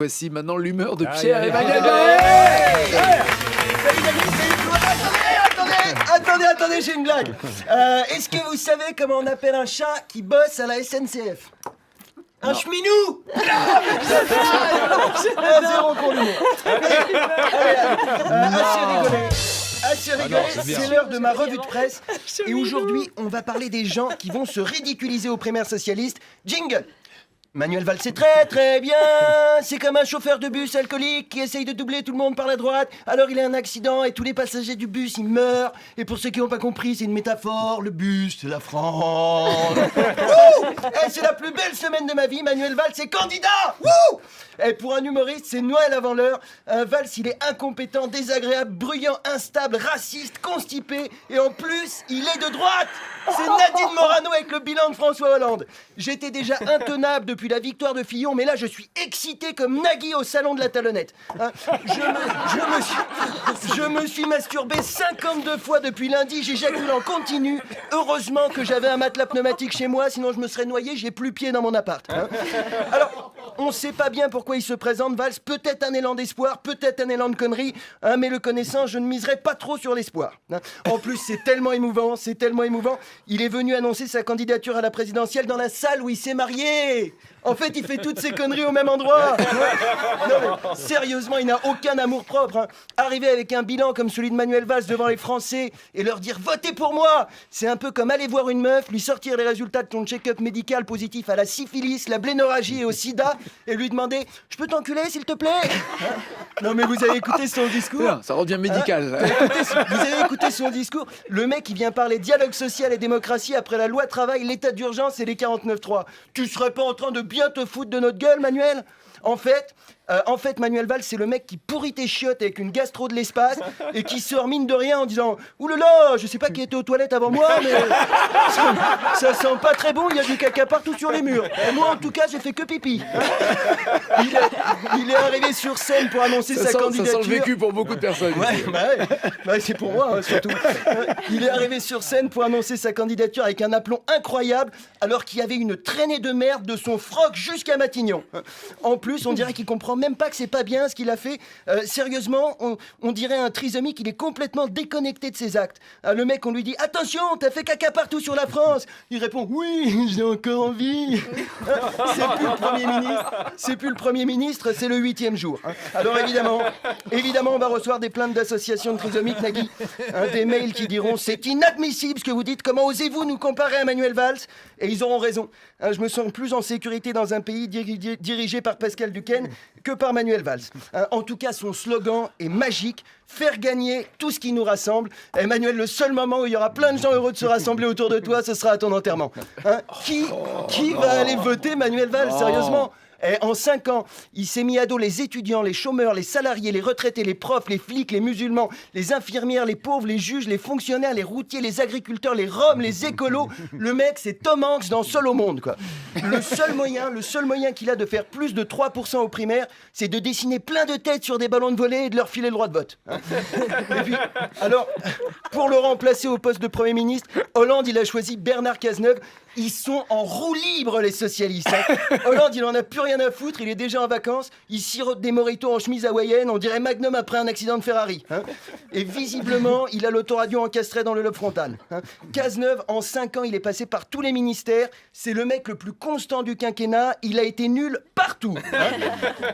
Voici maintenant l'humeur de Aïe, Pierre aïe, et Manuel. Attendez, j'ai une blague. Est-ce que vous savez comment on appelle un chat qui bosse à la SNCF? Un cheminou. Zéro pour l'humour. Assez rigolé, c'est l'heure de ma revue de presse. Et aujourd'hui, on va parler des gens qui vont se ridiculiser aux primaires socialistes. Jingle. Manuel Valls, c'est très bien. C'est comme un chauffeur de bus alcoolique qui essaye de doubler tout le monde par la droite. Alors il a un accident et tous les passagers du bus, ils meurent. Et pour ceux qui n'ont pas compris, c'est une métaphore. Le bus, c'est la France. C'est la plus belle semaine de ma vie. Manuel Valls est candidat. Et pour un humoriste, c'est Noël avant l'heure. Valls, il est incompétent, désagréable, bruyant, instable, raciste, constipé. Et en plus, il est de droite. C'est Nadine Morano avec le bilan de François Hollande. J'étais déjà intenable depuis la victoire de Fillon, mais là je suis excité comme Nagui au salon de la talonnette. Je me suis masturbé 52 fois depuis lundi, j'éjacule en continu. Heureusement que j'avais un matelas pneumatique chez moi, sinon je me serais noyé, j'ai plus pied dans mon appart. Alors, on sait pas bien pourquoi il se présente, Valls. Peut-être un élan d'espoir, peut-être un élan de connerie, mais le connaissant, je ne miserai pas trop sur l'espoir. En plus, c'est tellement émouvant. Il est venu annoncer sa candidature à la présidentielle dans la salle où il s'est marié. En fait, il fait toutes ses conneries au même endroit. Non, mais sérieusement, il n'a aucun amour-propre. Arriver avec un bilan comme celui de Manuel Valls devant les Français et leur dire « Votez pour moi !» C'est un peu comme aller voir une meuf, lui sortir les résultats de ton check-up médical positif à la syphilis, la blénorragie et au sida et lui demander « Je peux t'enculer, s'il te plaît ?» Non, mais vous avez écouté son discours. Ça revient médical. Vous avez écouté son discours. Le mec, il vient parler dialogue social et démocratie après la loi travail, l'état d'urgence et les 49.3. Tu serais pas en train de bien te foutre de notre gueule, Manuel ? En fait, Manuel Valls, c'est le mec qui pourrit tes chiottes avec une gastro de l'espace et qui sort mine de rien en disant « Ouh là là, je sais pas qui était aux toilettes avant moi, mais ça sent pas très bon, il y a du caca partout sur les murs. Et moi, en tout cas, j'ai fait que pipi. » Il est arrivé sur scène pour annoncer sa candidature. Ça sent le vécu pour beaucoup de personnes. Ouais, c'est pour moi, surtout. Il est arrivé sur scène pour annoncer sa candidature avec un aplomb incroyable, alors qu'il y avait une traînée de merde de son froc jusqu'à Matignon. En plus, on dirait qu'il comprend même pas que c'est pas bien ce qu'il a fait. Sérieusement, on dirait un trisomique, il est complètement déconnecté de ses actes. Le mec, on lui dit « Attention, t'as fait caca partout sur la France !» Il répond « Oui, j'ai encore envie !» C'est plus le Premier ministre, c'est le 8e jour. Alors évidemment, on va recevoir des plaintes d'associations de trisomiques, Nagui. Des mails qui diront « C'est inadmissible ce que vous dites, comment osez-vous nous comparer à Manuel Valls ?» Et ils auront raison. Je me sens plus en sécurité dans un pays dirigé par Pascal Duquesne que par Manuel Valls. En tout cas, son slogan est magique, faire gagner tout ce qui nous rassemble. Emmanuel, le seul moment où il y aura plein de gens heureux de se rassembler autour de toi, ce sera à ton enterrement. Qui va aller voter Manuel Valls, sérieusement ? En 5 ans, il s'est mis à dos les étudiants, les chômeurs, les salariés, les retraités, les profs, les flics, les musulmans, les infirmières, les pauvres, les juges, les fonctionnaires, les routiers, les agriculteurs, les roms, les écolos. Le mec, c'est Tom Hanks dans Seul au monde, quoi. Le seul moyen qu'il a de faire plus de 3% aux primaires, c'est de dessiner plein de têtes sur des ballons de volley et de leur filer le droit de vote. Et puis, alors, pour le remplacer au poste de Premier ministre, Hollande, il a choisi Bernard Cazeneuve. Ils sont en roue libre, les socialistes. Hollande, il en a plus rien à foutre, il est déjà en vacances, il sirote des mojitos en chemise hawaïenne, on dirait Magnum après un accident de Ferrari. Et visiblement, il a l'autoradio encastré dans le lobe frontal. Cazeneuve, en 5 ans, il est passé par tous les ministères, c'est le mec le plus constant du quinquennat, il a été nul partout.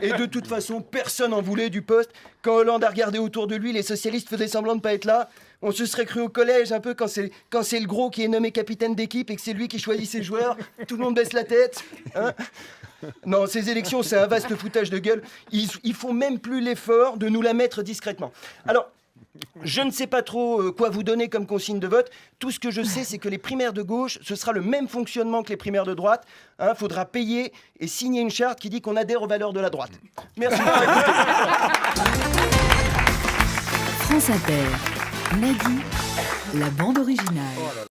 Et de toute façon, personne n'en voulait du poste. Quand Hollande a regardé autour de lui, les socialistes faisaient semblant de pas être là. On se serait cru au collège un peu quand c'est le gros qui est nommé capitaine d'équipe et que c'est lui qui choisit ses joueurs. Tout le monde baisse la tête. Non, ces élections, c'est un vaste foutage de gueule. Ils font même plus l'effort de nous la mettre discrètement. Alors, je ne sais pas trop quoi vous donner comme consigne de vote. Tout ce que je sais, c'est que les primaires de gauche, ce sera le même fonctionnement que les primaires de droite. Faudra payer et signer une charte qui dit qu'on adhère aux valeurs de la droite. Merci. France Inter. Nagui, la bande originale.